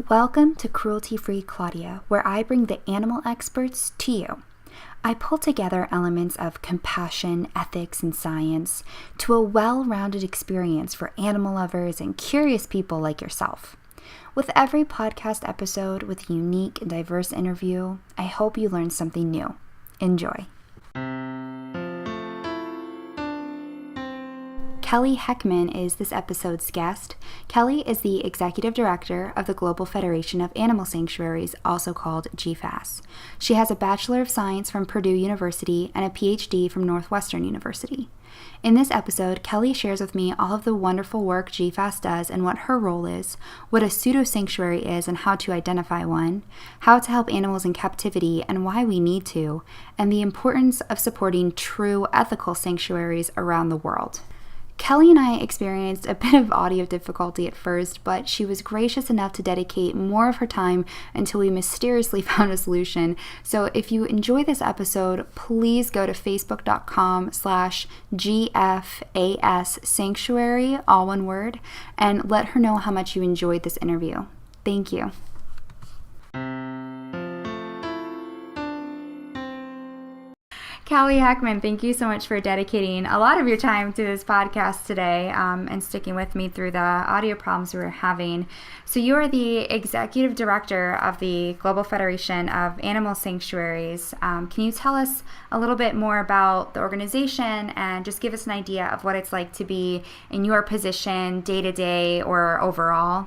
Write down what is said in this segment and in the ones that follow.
Welcome to Cruelty-Free Claudia, where I bring the animal experts to you. I pull together elements of compassion, ethics, and science to a well-rounded experience for animal lovers and curious people like yourself. With every podcast episode with a unique and diverse interview, I hope you learn something new. Enjoy. Kellie Heckman is this episode's guest. Kellie is the Executive Director of the Global Federation of Animal Sanctuaries, also called GFAS. She has a Bachelor of Science from Purdue University and a PhD from Northwestern University. In this episode, Kellie shares with me all of the wonderful work GFAS does and what her role is, what a pseudosanctuary is and how to identify one, how to help animals in captivity and why we need to, and the importance of supporting true ethical sanctuaries around the world. Kellie and I experienced a bit of audio difficulty at first, but she was gracious enough to dedicate more of her time until we mysteriously found a solution. So if you enjoy this episode, please go to facebook.com/GFAS Sanctuary, all one word, and let her know how much you enjoyed this interview. Thank you. Kellie Heckman, thank you so much for dedicating a lot of your time to this podcast today and sticking with me through the audio problems we were having. So you are the Executive Director of the Global Federation of Animal Sanctuaries. Can you tell us a little bit more about the organization and just give us an idea of what it's like to be in your position day to day or overall?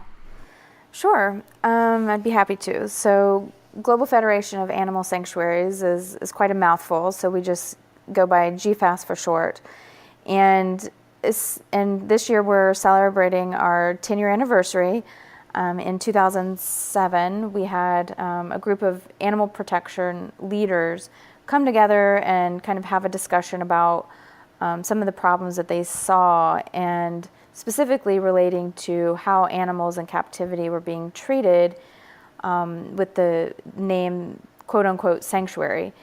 Sure, I'd be happy to. So Global Federation of Animal Sanctuaries is quite a mouthful, so we just go by GFAS for short. And this year we're celebrating our 10-year anniversary. In 2007, we had a group of animal protection leaders come together and kind of have a discussion about some of the problems that they saw, and specifically relating to how animals in captivity were being treated with the name quote-unquote sanctuary.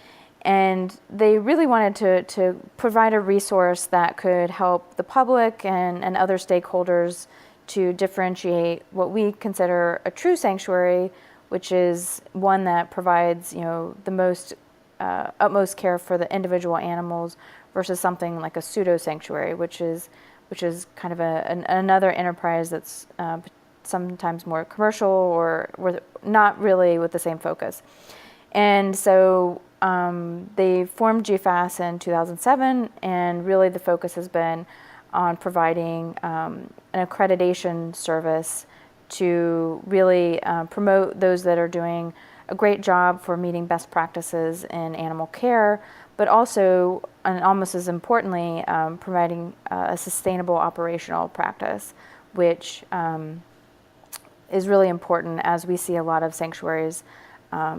And they really wanted to provide a resource that could help the public and other stakeholders to differentiate what we consider a true sanctuary, which is one that provides, the most utmost care for the individual animals, versus something like a pseudo-sanctuary, which is kind of another enterprise that's sometimes more commercial or not really with the same focus. And so they formed GFAS in 2007, and really the focus has been on providing an accreditation service to really promote those that are doing a great job for meeting best practices in animal care, but also, and almost as importantly, providing a sustainable operational practice, which is really important as we see a lot of sanctuaries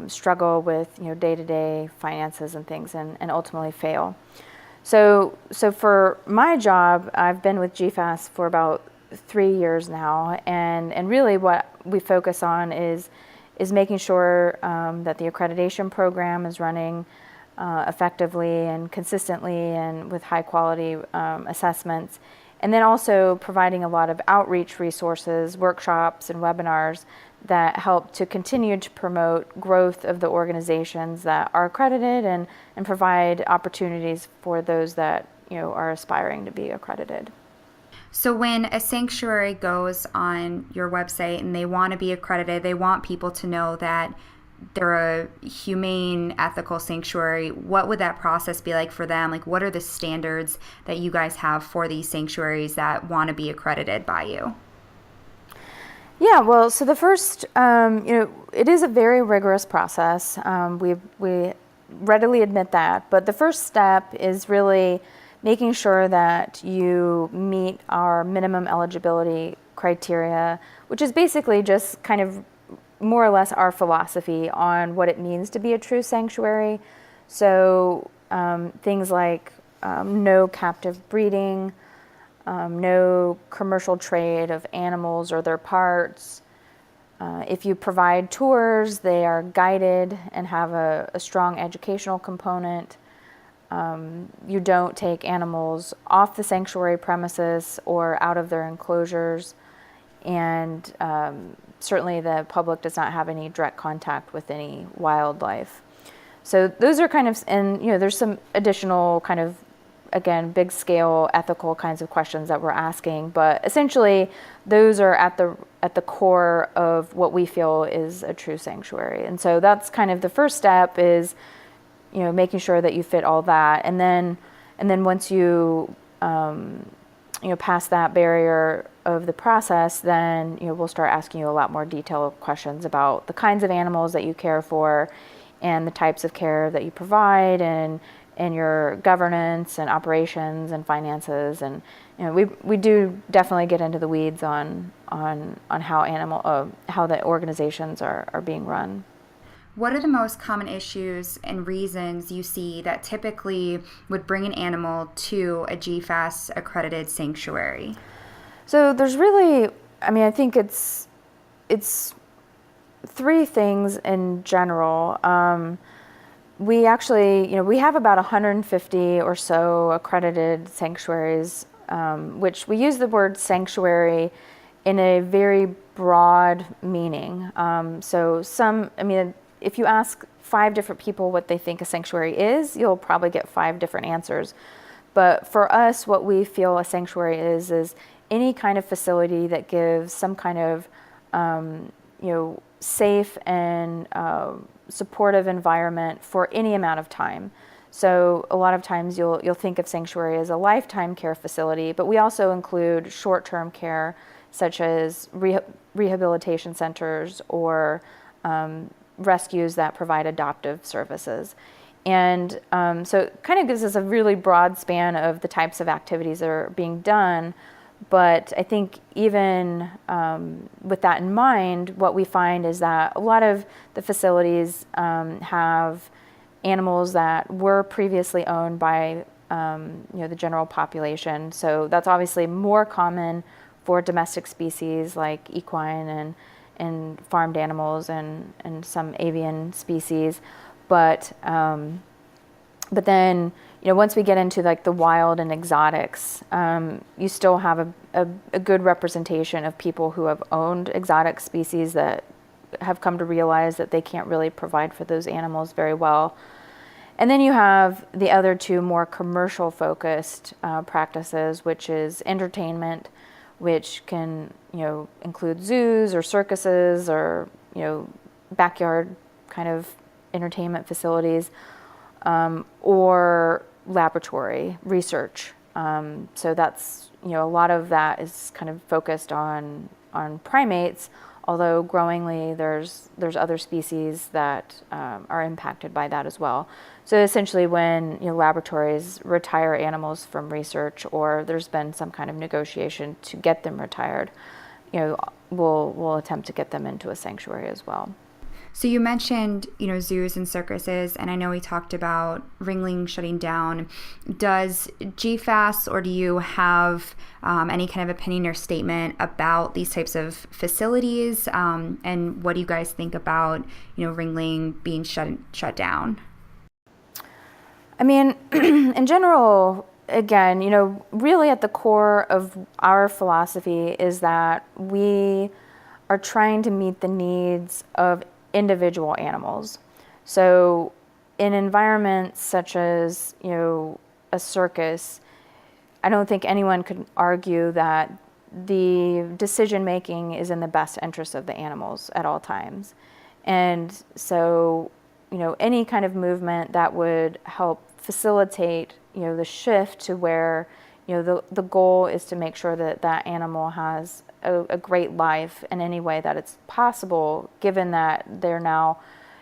struggle with day-to-day finances and things, and ultimately fail. So for my job, I've been with GFAS for about 3 years now, and really what we focus on is making sure that the accreditation program is running effectively and consistently and with high quality assessments. And then also providing a lot of outreach resources, workshops, and webinars that help to continue to promote growth of the organizations that are accredited and provide opportunities for those that are aspiring to be accredited. So when a sanctuary goes on your website and they want to be accredited, they want people to know that they're a humane, ethical sanctuary, what would that process be like for them? Like, what are the standards that you guys have for these sanctuaries that want to be accredited by you? Yeah, well, so the first, it is a very rigorous process. We readily admit that. But the first step is really making sure that you meet our minimum eligibility criteria, which is basically just kind of more or less our philosophy on what it means to be a true sanctuary. So things like no captive breeding, no commercial trade of animals or their parts. If you provide tours, they are guided and have a strong educational component. You don't take animals off the sanctuary premises or out of their enclosures. And certainly the public does not have any direct contact with any wildlife. So those are kind of, and there's some additional kind of, again, big scale ethical kinds of questions that we're asking, but essentially those are at the core of what we feel is a true sanctuary. And so that's kind of the first step is, making sure that you fit all that. And then once you, pass that barrier of the process, then, we'll start asking you a lot more detailed questions about the kinds of animals that you care for and the types of care that you provide and your governance and operations and finances. And, we do definitely get into the weeds on how the organizations are being run. What are the most common issues and reasons you see that typically would bring an animal to a GFAS accredited sanctuary? So there's really, I think it's three things in general. We actually, we have about 150 or so accredited sanctuaries, which we use the word sanctuary in a very broad meaning. So if you ask 5 different people what they think a sanctuary is, you'll probably get 5 different answers. But for us, what we feel a sanctuary is any kind of facility that gives some kind of, safe and supportive environment for any amount of time. So a lot of times you'll think of sanctuary as a lifetime care facility, but we also include short-term care, such as rehabilitation centers or rescues that provide adoptive services. And so it kind of gives us a really broad span of the types of activities that are being done. But I think even with that in mind, what we find is that a lot of the facilities have animals that were previously owned by the general population. So that's obviously more common for domestic species like equine and farmed animals and some avian species. But then, once we get into like the wild and exotics, you still have a good representation of people who have owned exotic species that have come to realize that they can't really provide for those animals very well. And then you have the other two more commercial focused practices, which is entertainment, which can, include zoos or circuses or, backyard kind of entertainment facilities, or laboratory research. So that's, a lot of that is kind of focused on primates, although growingly there's other species that are impacted by that as well. So essentially when laboratories retire animals from research, or there's been some kind of negotiation to get them retired, we'll attempt to get them into a sanctuary as well. So you mentioned, zoos and circuses, and I know we talked about Ringling shutting down. Does GFAS, or do you have any kind of opinion or statement about these types of facilities? And what do you guys think about, Ringling being shut down? In general, again, really at the core of our philosophy is that we are trying to meet the needs of individual animals. So in environments such as, a circus, I don't think anyone could argue that the decision making is in the best interest of the animals at all times. And so, any kind of movement that would help facilitate, the shift to where, the goal is to make sure that that animal has a great life in any way that it's possible, given that they're now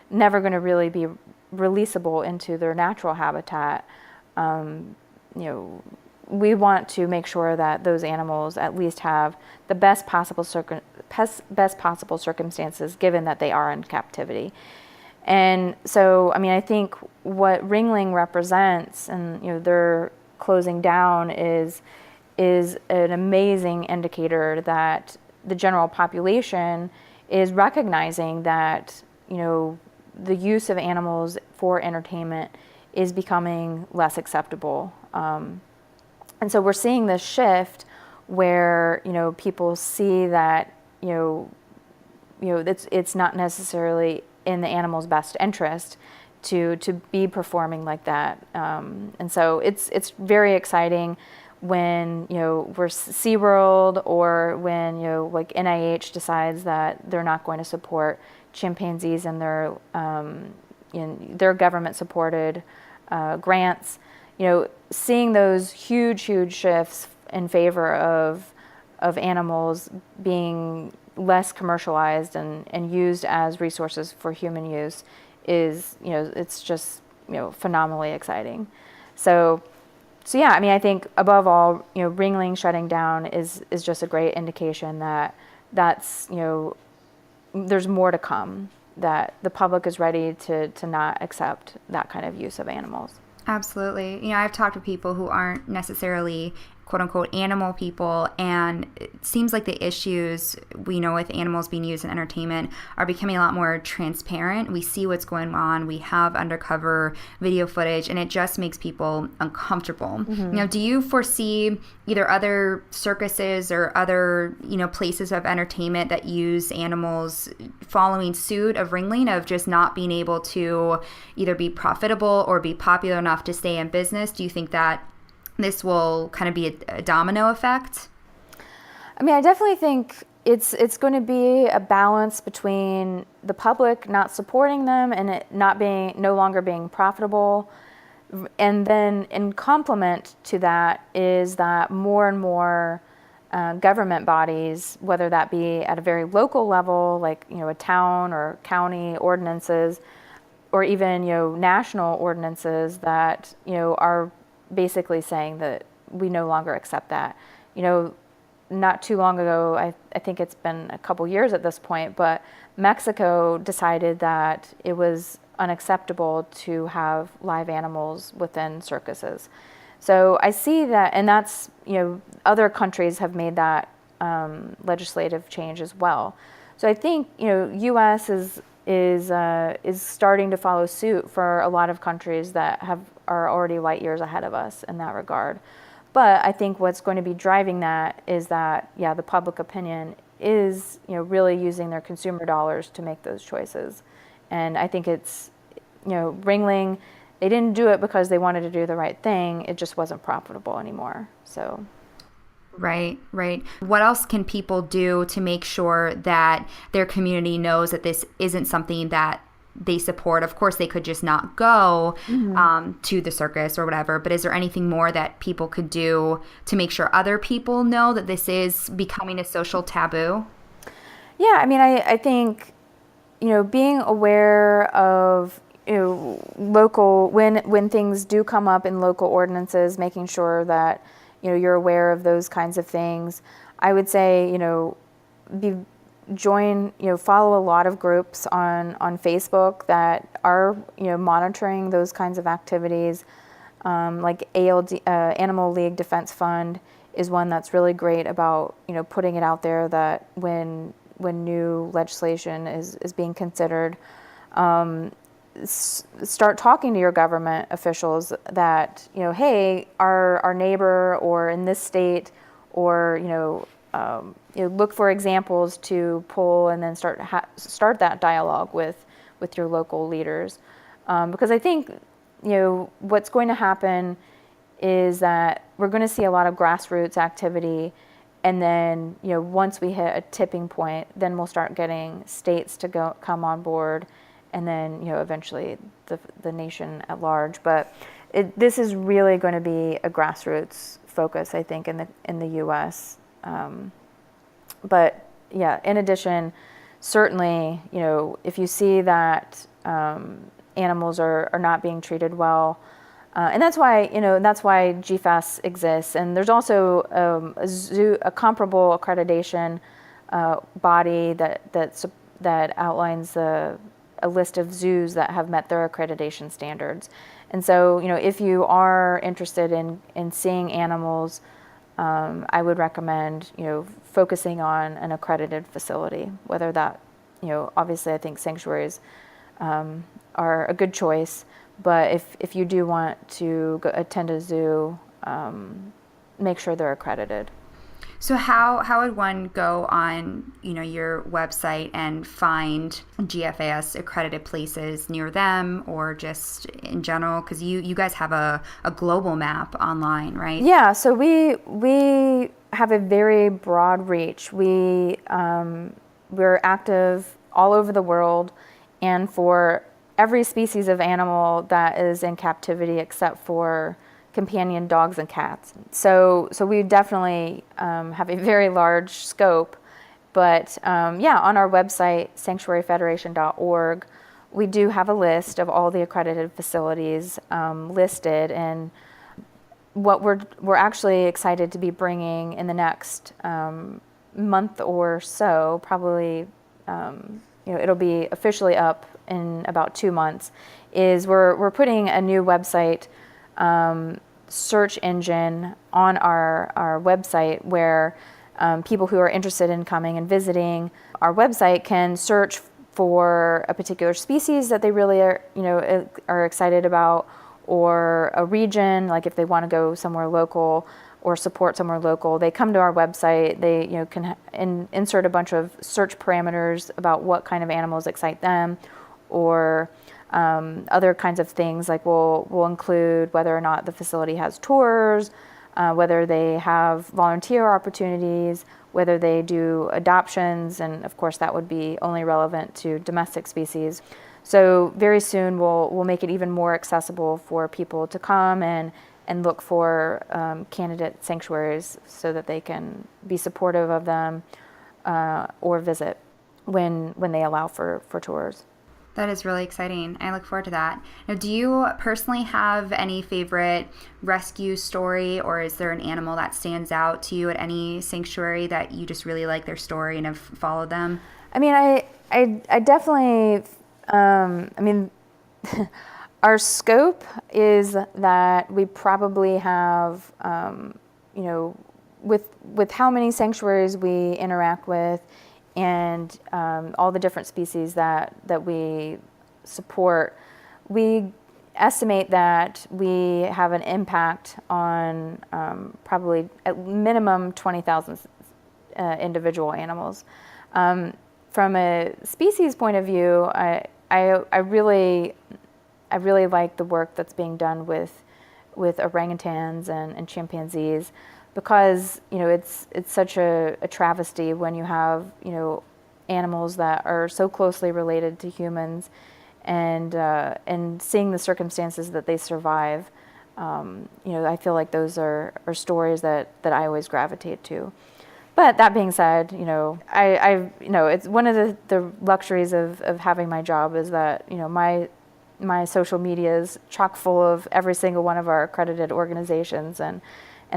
never going to really be releasable into their natural habitat. We want to make sure that those animals at least have the best possible circumstances, given that they are in captivity. And so, I think what Ringling represents, and their closing down is an amazing indicator that the general population is recognizing that, the use of animals for entertainment is becoming less acceptable. And so we're seeing this shift where, people see that, it's not necessarily in the animal's best interest to be performing like that. And so it's very exciting when, we're SeaWorld, or when, like NIH decides that they're not going to support chimpanzees in their government supported grants. Seeing those huge shifts in favor of animals being less commercialized and used as resources for human use is, it's just, phenomenally exciting. So yeah, I mean, I think above all, Ringling shutting down is just a great indication that that's, there's more to come, that the public is ready to not accept that kind of use of animals. Absolutely. I've talked to people who aren't necessarily quote unquote animal people, and it seems like the issues we know with animals being used in entertainment are becoming a lot more transparent. We see what's going on. We have undercover video footage, and it just makes people uncomfortable. Mm-hmm. Do you foresee either other circuses or other, places of entertainment that use animals following suit of Ringling, of just not being able to either be profitable or be popular enough to stay in business? Do you think that this will kind of be a domino effect? I mean, I definitely think it's going to be a balance between the public not supporting them and it no longer being profitable. And then in complement to that is that more and more government bodies, whether that be at a very local level, like, a town or county ordinances, or even, national ordinances that, are basically saying that we no longer accept that. Not too long ago, I think it's been a couple years at this point, but Mexico decided that it was unacceptable to have live animals within circuses. So I see that, and that's, other countries have made that legislative change as well. So I think, U.S. is starting to follow suit for a lot of countries that are already light years ahead of us in that regard. But I think what's going to be driving that is that, the public opinion is, really using their consumer dollars to make those choices. And I think it's, Ringling, they didn't do it because they wanted to do the right thing. It just wasn't profitable anymore. So. Right. What else can people do to make sure that their community knows that this isn't something that they support? Of course, they could just not go to the circus or whatever, but is there anything more that people could do to make sure other people know that this is becoming a social taboo? Yeah, I mean, I think, being aware of, local, when things do come up in local ordinances, making sure that, you're aware of those kinds of things. I would say, follow a lot of groups on Facebook that are, monitoring those kinds of activities. Like ALD, Animal League Defense Fund is one that's really great about, putting it out there that when new legislation is being considered, start talking to your government officials that, hey, our neighbor, or in this state, or, look for examples to pull, and then start that dialogue with your local leaders. Because I think, what's going to happen is that we're going to see a lot of grassroots activity, and then, once we hit a tipping point, then we'll start getting states to come on board, and then, eventually the nation at large. But this is really going to be a grassroots focus, I think, in the U.S. But yeah, in addition, certainly, if you see that animals are not being treated well, and that's why GFAS exists. And there's also a comparable accreditation body that outlines a list of zoos that have met their accreditation standards. And so, if you are interested in seeing animals, I would recommend, focusing on an accredited facility, whether that, obviously I think sanctuaries are a good choice, but if you do want to attend a zoo, make sure they're accredited. So how would one go on, your website and find GFAS accredited places near them, or just in general? Because you guys have a global map online, right? Yeah, so we have a very broad reach. We're active all over the world, and for every species of animal that is in captivity except for companion dogs and cats. So we definitely have a very large scope. But yeah, on our website, sanctuaryfederation.org, we do have a list of all the accredited facilities listed, and what we're actually excited to be bringing in the next month or so, probably it'll be officially up in about 2 months, is we're putting a new website search engine on our website where people who are interested in coming and visiting our website can search for a particular species that they really are excited about, or a region, like if they want to go somewhere local or support somewhere local, they come to our website. They can insert a bunch of search parameters about what kind of animals excite them, or other kinds of things, like we'll include whether or not the facility has tours, whether they have volunteer opportunities, whether they do adoptions, and of course that would be only relevant to domestic species. So very soon we'll make it even more accessible for people to come and look for candidate sanctuaries so that they can be supportive of them or visit when they allow for tours. That is really exciting. I look forward to that. Now, do you personally have any favorite rescue story, or is there an animal that stands out to you at any sanctuary that you just really like their story and have followed them? I mean, I definitely, our scope is that we probably have, with how many sanctuaries we interact with, and all the different species that we support, we estimate that we have an impact on probably at minimum 20,000 individual animals. From a species point of view, I really like the work that's being done with orangutans and chimpanzees, because it's such a travesty when you have animals that are so closely related to humans, and seeing the circumstances that they survive. I feel like those are stories that I always gravitate to. But that being said, it's one of the luxuries of having my job is that my social media is chock full of every single one of our accredited organizations, and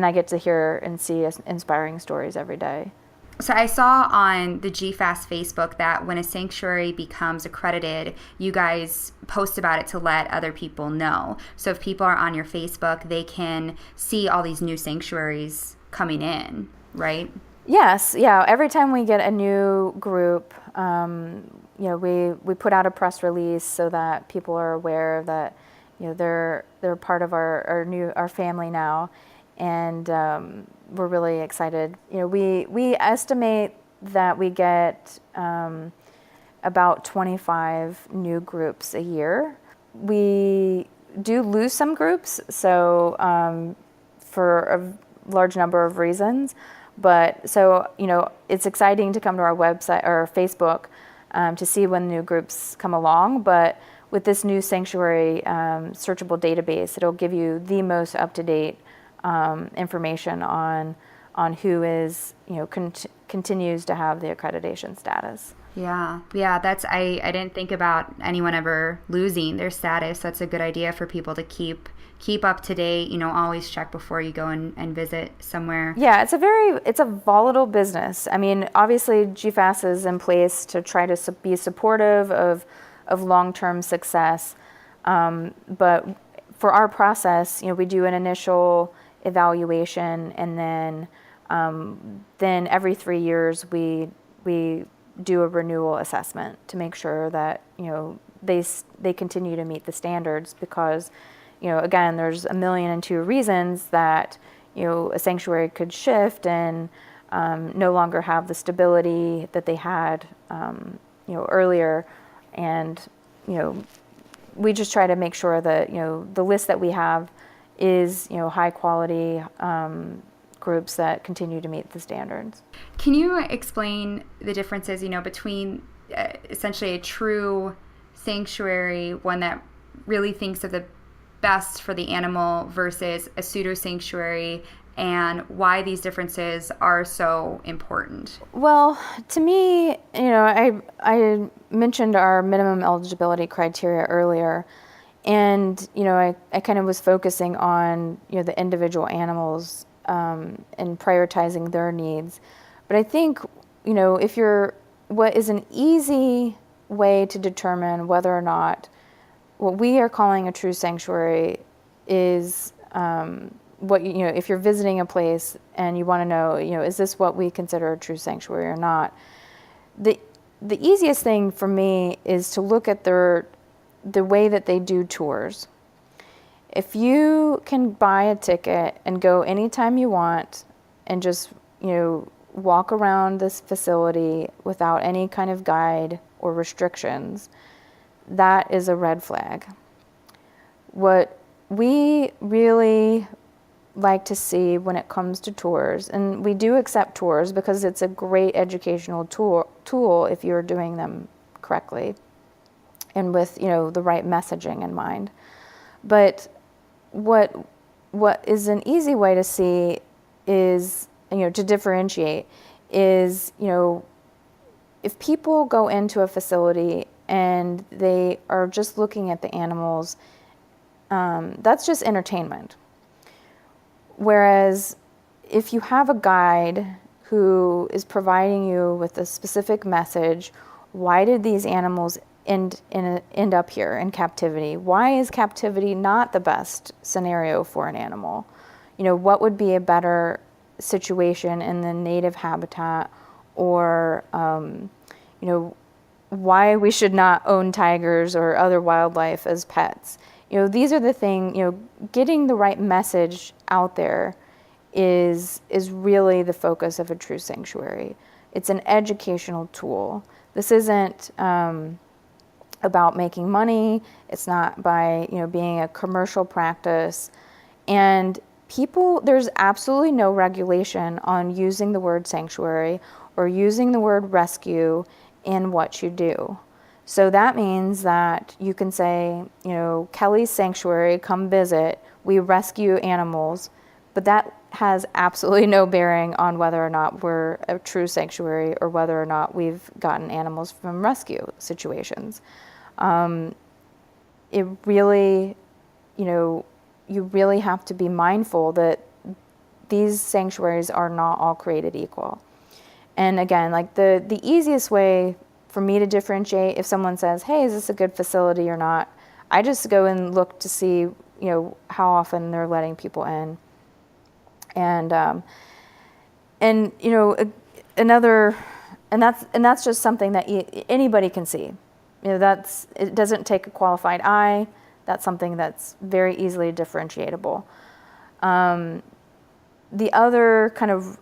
I get to hear and see inspiring stories every day. So I saw on the GFAS Facebook that when a sanctuary becomes accredited, you guys post about it to let other people know. So if people are on your Facebook, they can see all these new sanctuaries coming in, right? Yes, yeah. Every time we get a new group, we put out a press release so that people are aware that they're part of our family now. And we're really excited. We estimate that we get about 25 new groups a year. We do lose some groups, so for a large number of reasons. But it's exciting to come to our website or Facebook to see when new groups come along. But with this new sanctuary searchable database, it'll give you the most up-to-date information on who is continues to have the accreditation status. Yeah, that's I didn't think about anyone ever losing their status. That's a good idea for people to keep up to date. Always check before you go and visit somewhere. Yeah, it's a volatile business. I mean, obviously GFAS is in place to try to be supportive of long-term success, but for our process, we do an initial evaluation, and then every 3 years we do a renewal assessment to make sure that they continue to meet the standards, because again, there's 1,000,002 reasons that a sanctuary could shift, and no longer have the stability that they had, earlier. And, we just try to make sure that, the list that we have is, high quality groups that continue to meet the standards. Can you explain the differences, between essentially a true sanctuary, one that really thinks of the best for the animal, versus a pseudosanctuary, and why these differences are so important? Well, to me, I mentioned our minimum eligibility criteria earlier, and I kind of was focusing on the individual animals and prioritizing their needs. But I think what is an easy way to determine whether or not what we are calling a true sanctuary is if you're visiting a place and you want to know, is this what we consider a true sanctuary or not? The easiest thing for me is to look at the way that they do tours. If you can buy a ticket and go anytime you want and just, walk around this facility without any kind of guide or restrictions, that is a red flag. What we really like to see when it comes to tours, and we do accept tours because it's a great educational tool if you're doing them correctly and with the right messaging in mind. But what is an easy way to see is to differentiate is if people go into a facility and they are just looking at the animals, that's just entertainment. Whereas if you have a guide who is providing you with a specific message, why did these animals end up here in captivity? Why is captivity not the best scenario for an animal? What would be a better situation in the native habitat, or why we should not own tigers or other wildlife as pets. These are the things, getting the right message out there is really the focus of a true sanctuary. It's an educational tool. This isn't about making money. It's not by, being a commercial practice. And there's absolutely no regulation on using the word sanctuary or using the word rescue in what you do. So that means that you can say, Kellie's Sanctuary, come visit, we rescue animals, but that has absolutely no bearing on whether or not we're a true sanctuary or whether or not we've gotten animals from rescue situations. It really, you really have to be mindful that these sanctuaries are not all created equal. And again, like the easiest way for me to differentiate if someone says, hey, is this a good facility or not, I just go and look to see, how often they're letting people in. And that's just something that anybody can see. It doesn't take a qualified eye. That's something that's very easily differentiatable. The other kind of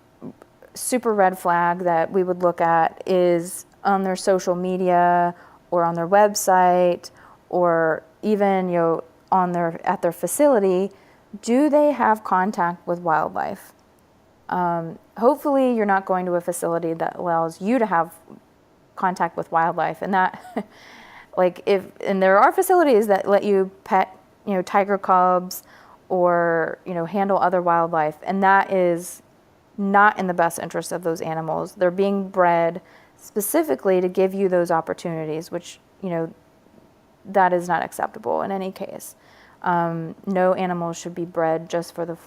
super red flag that we would look at is on their social media or on their website or even at their facility. Do they have contact with wildlife? Hopefully you're not going to a facility that allows you to have contact with wildlife, and that and there are facilities that let you pet tiger cubs or handle other wildlife, and that is not in the best interest of those animals. They're being bred specifically to give you those opportunities, which that is not acceptable in any case. No animals should be bred just for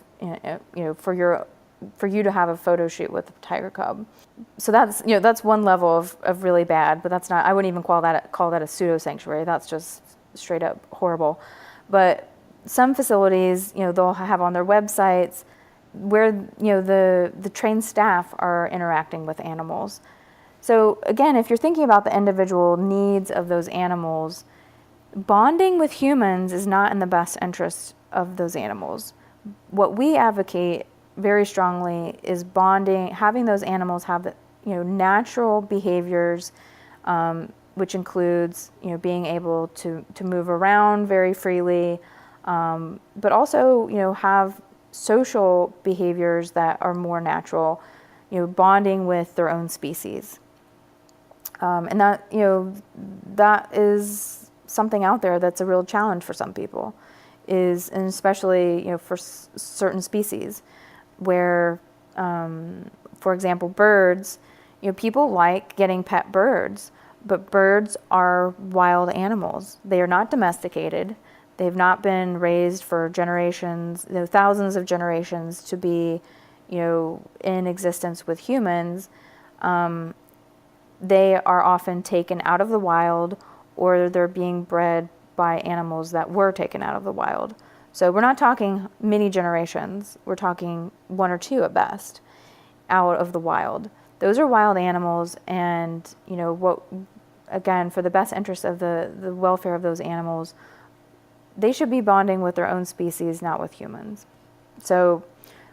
for you to have a photo shoot with a tiger cub. So that's one level of really bad, but that's not, I wouldn't even call that a pseudo sanctuary. That's just straight up horrible. But some facilities, they'll have on their websites where the trained staff are interacting with animals. So again, if you're thinking about the individual needs of those animals, bonding with humans is not in the best interest of those animals. What we advocate very strongly is bonding, having those animals have natural behaviors, which includes being able to move around very freely, but also have social behaviors that are more natural, bonding with their own species. And that is something out there that's a real challenge for some people, and especially for certain species, where, for example, birds. People like getting pet birds, but birds are wild animals. They are not domesticated. They've not been raised for generations, thousands of generations to be, in existence with humans. They are often taken out of the wild, or they're being bred by animals that were taken out of the wild. So we're not talking many generations. We're talking one or two at best out of the wild. Those are wild animals, and again, for the best interest of the welfare of those animals, they should be bonding with their own species, not with humans. So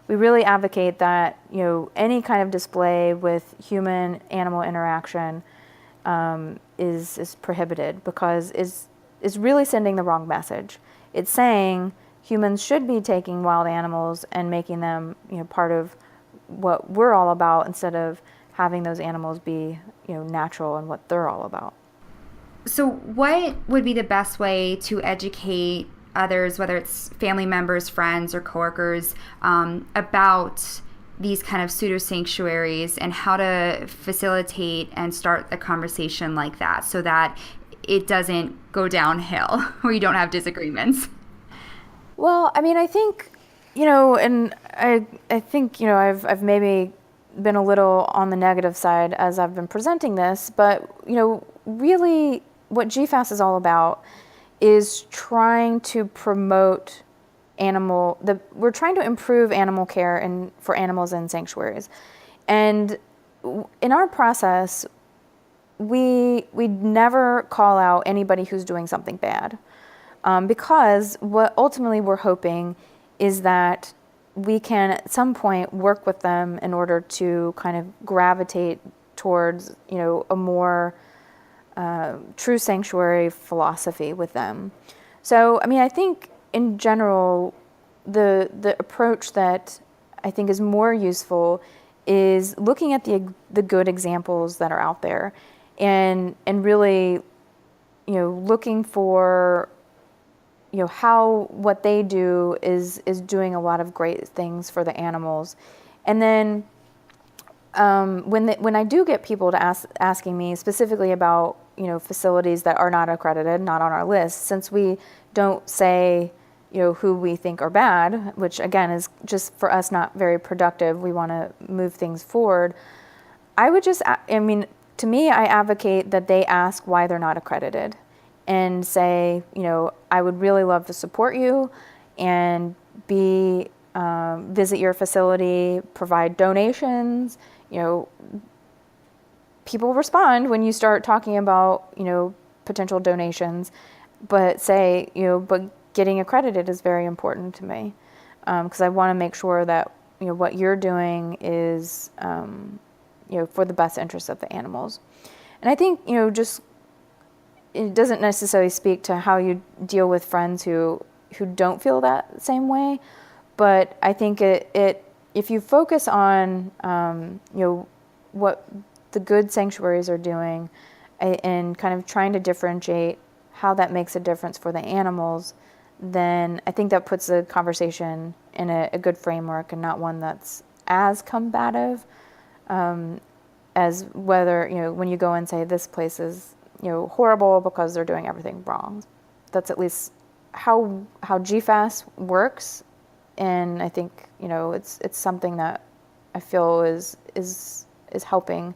we really advocate that any kind of display with human-animal interaction is prohibited, because is really sending the wrong message. It's saying humans should be taking wild animals and making them part of what we're all about, instead of having those animals be natural and what they're all about. So what would be the best way to educate others, whether it's family members, friends, or coworkers, about these kind of pseudo-sanctuaries, and how to facilitate and start a conversation like that so that it doesn't go downhill or you don't have disagreements? Well, I mean, I think, and I think, I've maybe been a little on the negative side as I've been presenting this, but, really what GFAS is all about is trying to promote we're trying to improve animal care for animals in sanctuaries. And in our process, we never call out anybody who's doing something bad, because what ultimately we're hoping is that we can at some point work with them in order to kind of gravitate towards a more true sanctuary philosophy with them. So, I mean, I think in general, the approach that I think is more useful is looking at the good examples that are out there, and really, looking for, how what they do is doing a lot of great things for the animals. And then when I do get people to asking me specifically about facilities that are not accredited, not on our list, since we don't say who we think are bad, which again is just for us not very productive. We want to move things forward. To me, I advocate that they ask why they're not accredited, and say, I would really love to support you and visit your facility, provide donations. People respond when you start talking about, potential donations, but say, but getting accredited is very important to me, because I want to make sure that, what you're doing is, for the best interest of the animals. And I think, just, it doesn't necessarily speak to how you deal with friends who don't feel that same way, but I think if you focus on, what the good sanctuaries are doing, and kind of trying to differentiate how that makes a difference for the animals, then I think that puts the conversation in a good framework, and not one that's as combative as whether, when you go and say this place is, horrible because they're doing everything wrong. That's at least how GFAS works, and I think, it's something that I feel is helping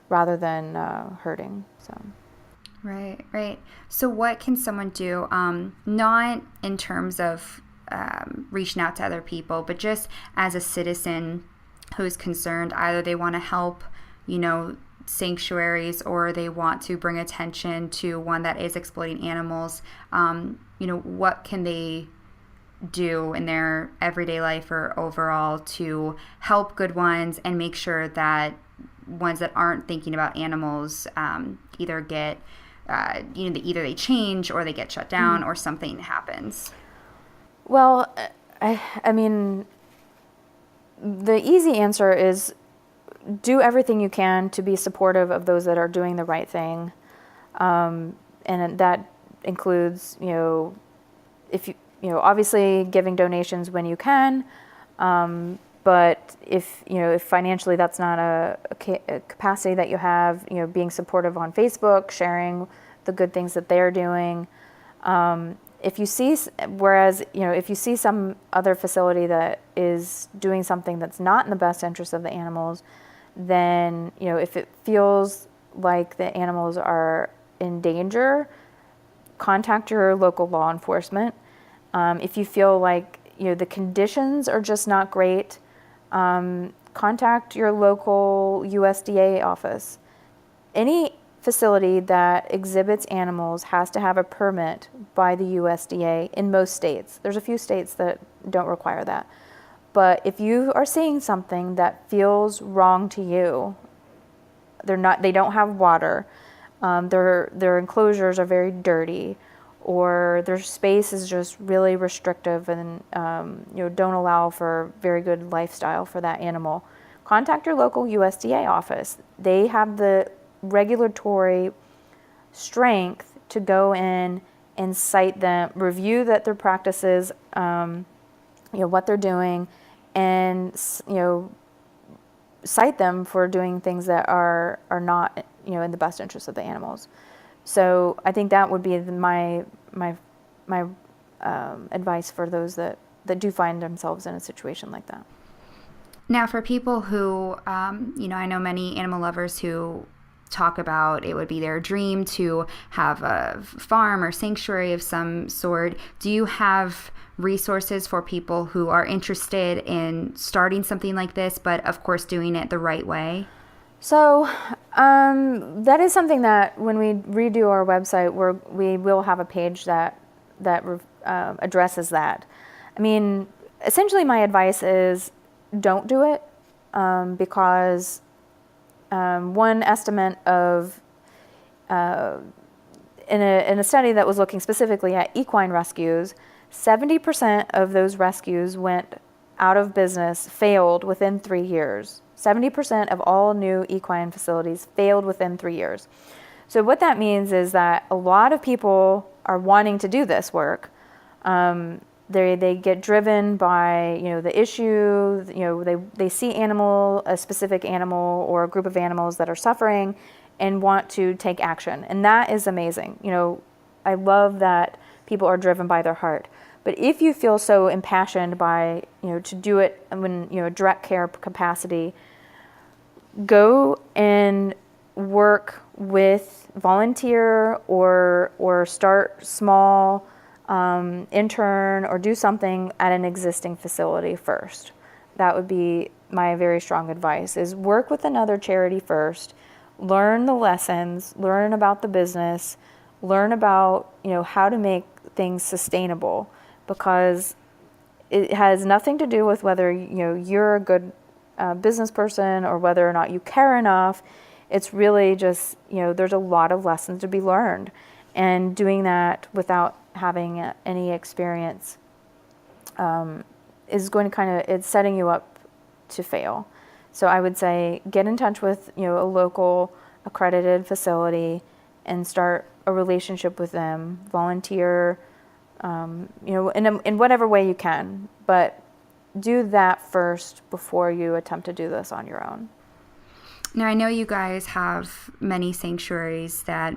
rather than hurting. So. Right. So what can someone do, not in terms of reaching out to other people, but just as a citizen who's concerned? Either they want to help, sanctuaries, or they want to bring attention to one that is exploiting animals. What can they do in their everyday life or overall to help good ones and make sure that ones that aren't thinking about animals either get, either they change or they get shut down or something happens? Well, I mean, the easy answer is do everything you can to be supportive of those that are doing the right thing. And that includes, if obviously giving donations when you can. But if financially that's not a capacity that you have, being supportive on Facebook, sharing the good things that they're doing. If you see some other facility that is doing something that's not in the best interest of the animals, then, if it feels like the animals are in danger, contact your local law enforcement. If you feel like, the conditions are just not great, contact your local USDA office. Any facility that exhibits animals has to have a permit by the USDA in most states. There's a few states that don't require that. But if you are seeing something that feels wrong to you, they don't have water, their enclosures are very dirty, or their space is just really restrictive and don't allow for very good lifestyle for that animal, contact your local USDA office. They have the regulatory strength to go in and cite them, review that their practices, what they're doing, and cite them for doing things that are not in the best interest of the animals. So I think that would be my advice for those that do find themselves in a situation like that. Now, for people who, I know many animal lovers who talk about it would be their dream to have a farm or sanctuary of some sort. Do you have resources for people who are interested in starting something like this, but of course doing it the right way? So that is something that when we redo our website, we will have a page that addresses that. I mean, essentially my advice is don't do it because one estimate of in a study that was looking specifically at equine rescues, 70% of those rescues went out of business, failed within 3 years. 70% of all new equine facilities failed within 3 years. So what that means is that a lot of people are wanting to do this work. They get driven by the issue. They see a specific animal or a group of animals that are suffering, and want to take action, and that is amazing. I love that people are driven by their heart. But if you feel so impassioned by to do it when direct care capacity, go and work with volunteer or start small. Intern or do something at an existing facility first. That would be my very strong advice, is work with another charity first, learn the lessons, learn about the business, learn about how to make things sustainable, because it has nothing to do with whether you're a good business person or whether or not you care enough. It's really just there's a lot of lessons to be learned, and doing that without having any experience is going to it's setting you up to fail. So I would say get in touch with a local accredited facility and start a relationship with them. Volunteer, in whatever way you can, but do that first before you attempt to do this on your own. Now, I know you guys have many sanctuaries that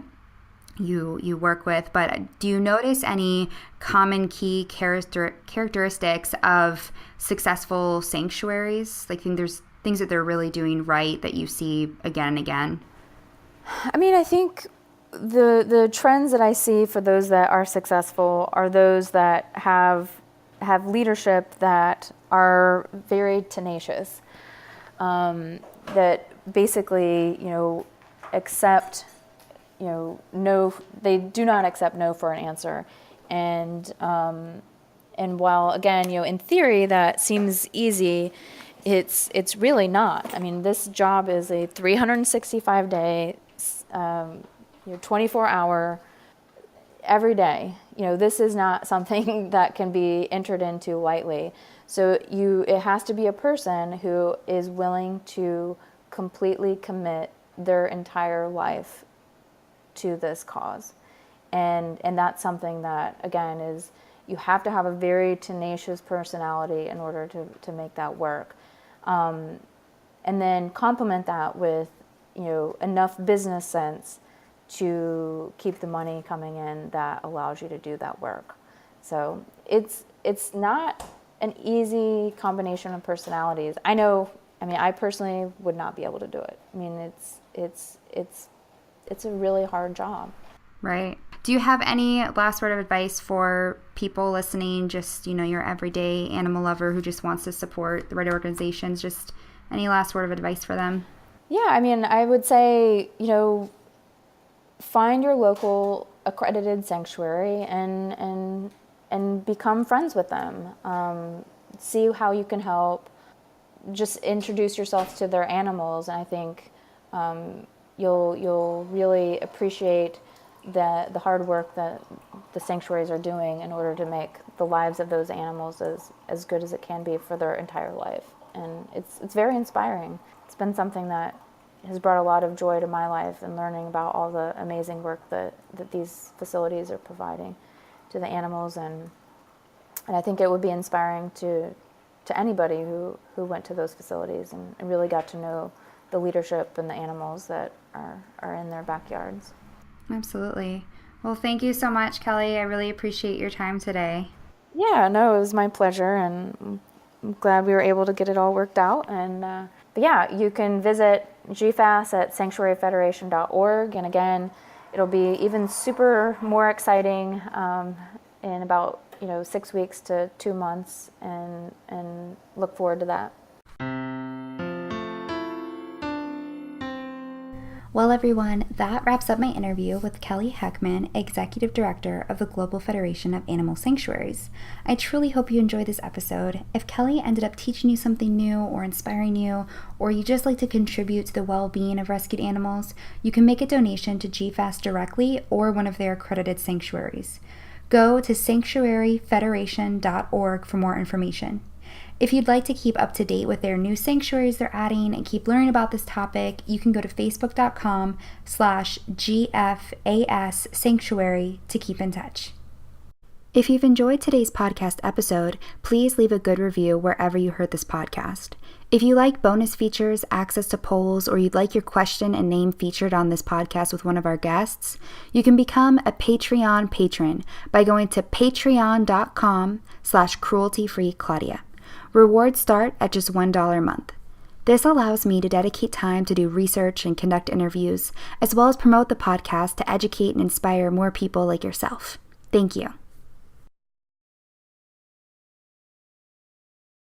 you work with, but do you notice any common key characteristics of successful sanctuaries? Like, there's things that they're really doing right that you see again and again? I mean, I think the trends that I see for those that are successful are those that have leadership that are very tenacious, that basically, accept no, they do not accept no for an answer, and And while, again, in theory that seems easy, it's really not. I mean, this job is a 365-day, 24-hour, every day. This is not something that can be entered into lightly. So it has to be a person who is willing to completely commit their entire life to this cause. And that's something that, again, is you have to have a very tenacious personality in order to make that work. And then complement that with, enough business sense to keep the money coming in that allows you to do that work. So it's not an easy combination of personalities. I personally would not be able to do it. I mean, it's a really hard job. Right. Do you have any last word of advice for people listening, just, your everyday animal lover who just wants to support the right organizations? Just any last word of advice for them? Yeah, I would say, find your local accredited sanctuary and become friends with them. See how you can help. Just introduce yourself to their animals, and I think you'll really appreciate the hard work that the sanctuaries are doing in order to make the lives of those animals as good as it can be for their entire life. And it's very inspiring. It's been something that has brought a lot of joy to my life, and learning about all the amazing work that these facilities are providing to the animals. And I think it would be inspiring to anybody who went to those facilities and really got to know the leadership and the animals that are in their backyards. Absolutely. Well, thank you so much, Kellie. I really appreciate your time today. Yeah, no, it was my pleasure, and I'm glad we were able to get it all worked out. And but yeah, you can visit GFAS at sanctuaryfederation.org, and again, it'll be even more exciting in about 6 weeks to 2 months, and look forward to that. Well, everyone, that wraps up my interview with Kellie Heckman, Executive Director of the Global Federation of Animal Sanctuaries. I truly hope you enjoyed this episode. If Kellie ended up teaching you something new or inspiring you, or you just like to contribute to the well-being of rescued animals, you can make a donation to GFAS directly or one of their accredited sanctuaries. Go to sanctuaryfederation.org for more information. If you'd like to keep up to date with their new sanctuaries they're adding and keep learning about this topic, you can go to facebook.com/GFAS Sanctuary to keep in touch. If you've enjoyed today's podcast episode, please leave a good review wherever you heard this podcast. If you like bonus features, access to polls, or you'd like your question and name featured on this podcast with one of our guests, you can become a Patreon patron by going to patreon.com/cruelty-free-Claudia. Rewards start at just $1 a month. This allows me to dedicate time to do research and conduct interviews, as well as promote the podcast to educate and inspire more people like yourself. Thank you.